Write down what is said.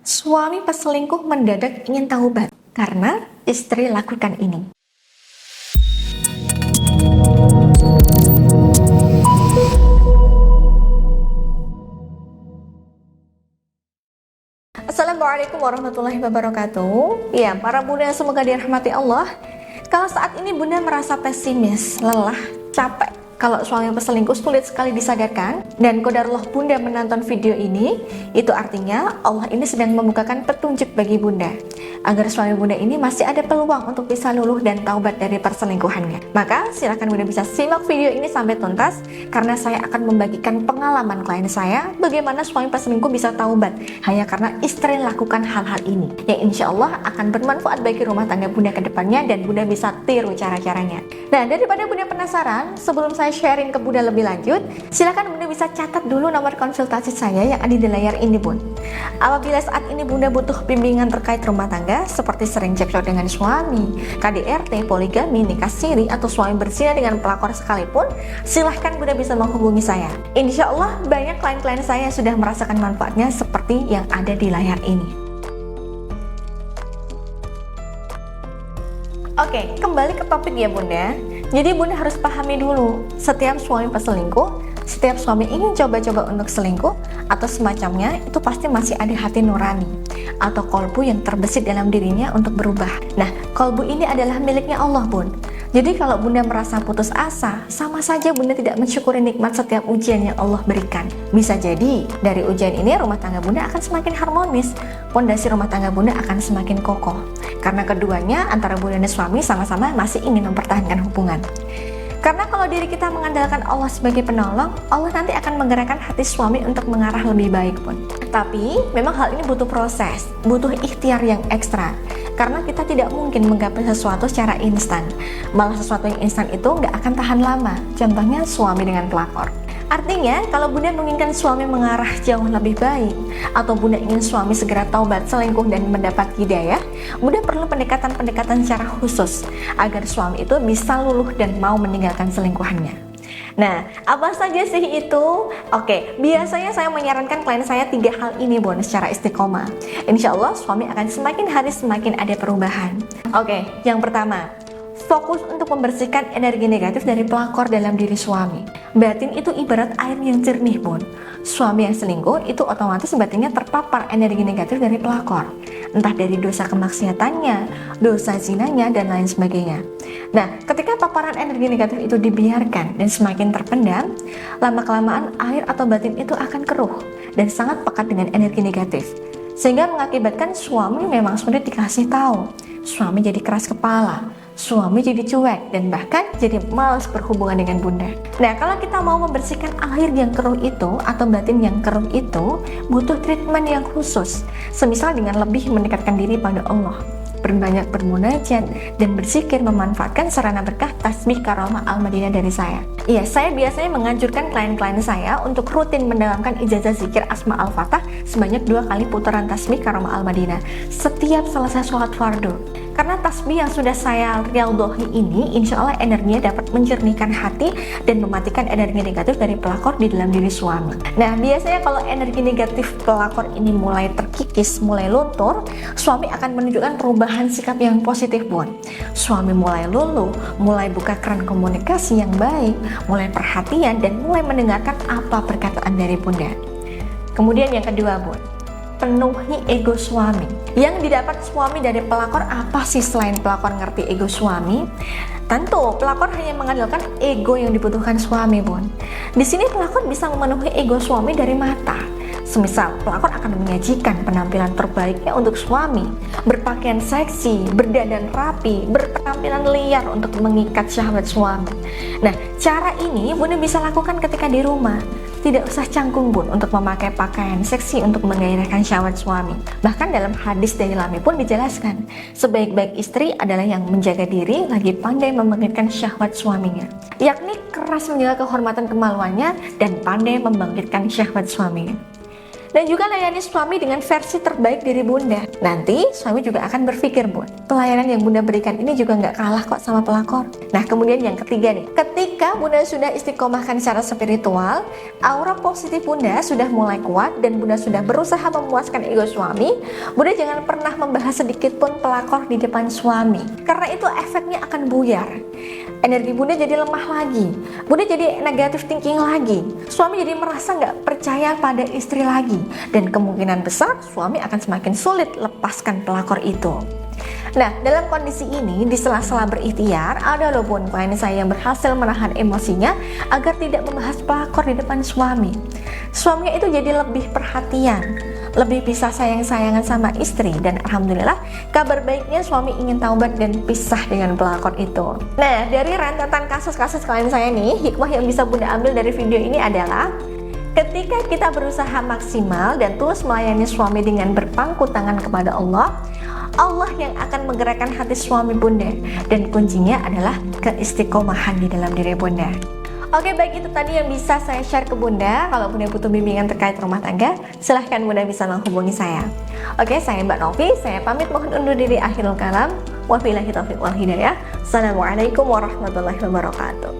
Suami peselingkuh mendadak ingin taubat karena istri lakukan ini. Assalamualaikum warahmatullahi wabarakatuh. Ya, para bunda semoga dirahmati Allah. Kalau saat ini bunda merasa pesimis, lelah, capek, kalau suami peselingkuh sulit sekali disadarkan, dan qadarullah bunda menonton video ini, itu artinya Allah ini sedang membukakan petunjuk bagi bunda agar suami bunda ini masih ada peluang untuk bisa luluh dan taubat dari perselingkuhannya. Maka silakan bunda bisa simak video ini sampai tuntas, karena saya akan membagikan pengalaman klien saya bagaimana suami peselingkuh bisa taubat hanya karena istri lakukan hal-hal ini, yang insya Allah akan bermanfaat bagi rumah tangga bunda ke depannya dan bunda bisa tiru cara-caranya. Nah, daripada bunda penasaran, sebelum saya sharing ke bunda lebih lanjut, silakan bunda bisa catat dulu nomor konsultasi saya yang ada di layar ini, bun. Apabila saat ini bunda butuh bimbingan terkait rumah tangga seperti sering cekcok dengan suami, KDRT, poligami, nikah siri, atau suami berzina dengan pelakor sekalipun, silahkan bunda bisa menghubungi saya. Insya Allah banyak klien-klien saya yang sudah merasakan manfaatnya seperti yang ada di layar ini. Oke, kembali ke topik ya bunda. Jadi bunda harus pahami dulu, setiap suami peselingkuh, setiap suami ingin coba-coba untuk selingkuh atau semacamnya, itu pasti masih ada hati nurani atau kolbu yang terbesit dalam dirinya untuk berubah. Nah, kolbu ini adalah miliknya Allah, bun. Jadi kalau bunda merasa putus asa, sama saja bunda tidak mensyukuri nikmat setiap ujian yang Allah berikan. Bisa jadi dari ujian ini rumah tangga bunda akan semakin harmonis, pondasi rumah tangga bunda akan semakin kokoh, karena keduanya antara bunda dan suami sama-sama masih ingin mempertahankan hubungan. Karena kalau diri kita mengandalkan Allah sebagai penolong, Allah nanti akan menggerakkan hati suami untuk mengarah lebih baik, pun. Tapi memang hal ini butuh proses, butuh ikhtiar yang ekstra. Karena kita tidak mungkin menggapai sesuatu secara instan. Malah sesuatu yang instan itu nggak akan tahan lama. Contohnya suami dengan pelakor. Artinya, kalau bunda menginginkan suami mengarah jauh lebih baik, atau bunda ingin suami segera taubat selingkuh dan mendapat hidayah, bunda perlu pendekatan-pendekatan secara khusus agar suami itu bisa luluh dan mau meninggalkan selingkuhannya. Nah, apa saja sih itu? Oke, biasanya saya menyarankan klien saya 3 hal ini, bun, secara istiqomah. Insya Allah suami akan semakin hari semakin ada perubahan. Oke, yang pertama, fokus untuk membersihkan energi negatif dari pelakor dalam diri suami. Batin itu ibarat air yang jernih, bun. Suami yang selingkuh itu otomatis batinnya terpapar energi negatif dari pelakor, entah dari dosa kemaksiatannya, dosa zinanya, dan lain sebagainya. Nah, ketika paparan energi negatif itu dibiarkan dan semakin terpendam, lama-kelamaan air atau batin itu akan keruh dan sangat pekat dengan energi negatif, sehingga mengakibatkan suami memang sudah dikasih tahu, suami jadi keras kepala, suami jadi cuek, dan bahkan jadi malas berhubungan dengan bunda. Nah, kalau kita mau membersihkan air yang keruh itu atau batin yang keruh itu, butuh treatment yang khusus, semisal dengan lebih mendekatkan diri pada Allah, berbanyak bermunajat, dan berzikir, memanfaatkan sarana berkah tasbih Karomah Al-Madinah dari saya. Iya, saya biasanya menganjurkan klien-klien saya untuk rutin mendalamkan ijazah zikir Asma Al-Fatah sebanyak 2 kali putaran tasbih Karomah Al-Madinah setiap selesai sholat fardu. Karena tasbih yang sudah saya riyadhahi ini, insya Allah energinya dapat menjernihkan hati dan mematikan energi negatif dari pelakor di dalam diri suami. Nah, biasanya kalau energi negatif pelakor ini mulai terkikis, mulai luntur, suami akan menunjukkan perubahan sikap yang positif, bun. Suami mulai luluh, mulai buka keran komunikasi yang baik, mulai perhatian, dan mulai mendengarkan apa perkataan dari bunda. Kemudian yang kedua, bun, penuhi ego suami. Yang didapat suami dari pelakor apa sih selain pelakor ngerti ego suami? Tentu, pelakor hanya mengandalkan ego yang dibutuhkan suami, bun. Di sini pelakor bisa memenuhi ego suami dari mata. Semisal, pelakor akan menyajikan penampilan terbaiknya untuk suami, berpakaian seksi, berdandan rapi, berpenampilan liar untuk mengikat syahwat suami. Nah, cara ini bunda bisa lakukan ketika di rumah. Tidak usah canggung, bun, untuk memakai pakaian seksi untuk menggairahkan syahwat suami. Bahkan dalam hadis dari Lami pun dijelaskan, sebaik-baik istri adalah yang menjaga diri lagi pandai membangkitkan syahwat suaminya, yakni keras menjaga kehormatan kemaluannya dan pandai membangkitkan syahwat suaminya. Dan juga layani suami dengan versi terbaik diri Bunda. Nanti suami juga akan berpikir, Bun, pelayanan yang Bunda berikan ini juga nggak kalah kok sama pelakor. Nah, kemudian yang ketiga nih, ketika Bunda sudah istiqomahkan secara spiritual, aura positif Bunda sudah mulai kuat dan Bunda sudah berusaha memuaskan ego suami, Bunda jangan pernah membahas sedikit pun pelakor di depan suami, karena itu efeknya akan buyar. Energi Bunda jadi lemah lagi, Bunda jadi negatif thinking lagi, suami jadi merasa nggak percaya pada istri lagi, dan kemungkinan besar suami akan semakin sulit lepaskan pelakor itu. Nah, dalam kondisi ini, di sela-sela berikhtiar, ada loh Bun klien saya yang berhasil menahan emosinya agar tidak membahas pelakor di depan suami. Suaminya itu jadi lebih perhatian, lebih bisa sayang-sayangan sama istri, dan alhamdulillah kabar baiknya suami ingin taubat dan pisah dengan pelakor itu. Nah, dari rentetan kasus-kasus klien saya nih, hikmah yang bisa Bunda ambil dari video ini adalah ketika kita berusaha maksimal dan tulus melayani suami dengan berpangku tangan kepada Allah, Allah yang akan menggerakkan hati suami Bunda, dan kuncinya adalah keistiqomahan di dalam diri Bunda. Oke, baik, itu tadi yang bisa saya share ke Bunda. Kalau Bunda butuh bimbingan terkait rumah tangga, silahkan Bunda bisa menghubungi saya. Oke, saya Mbak Novi, saya pamit mohon undur diri, akhirul kalam. Wabillahi taufiq wal hidayah. Assalamualaikum warahmatullahi wabarakatuh.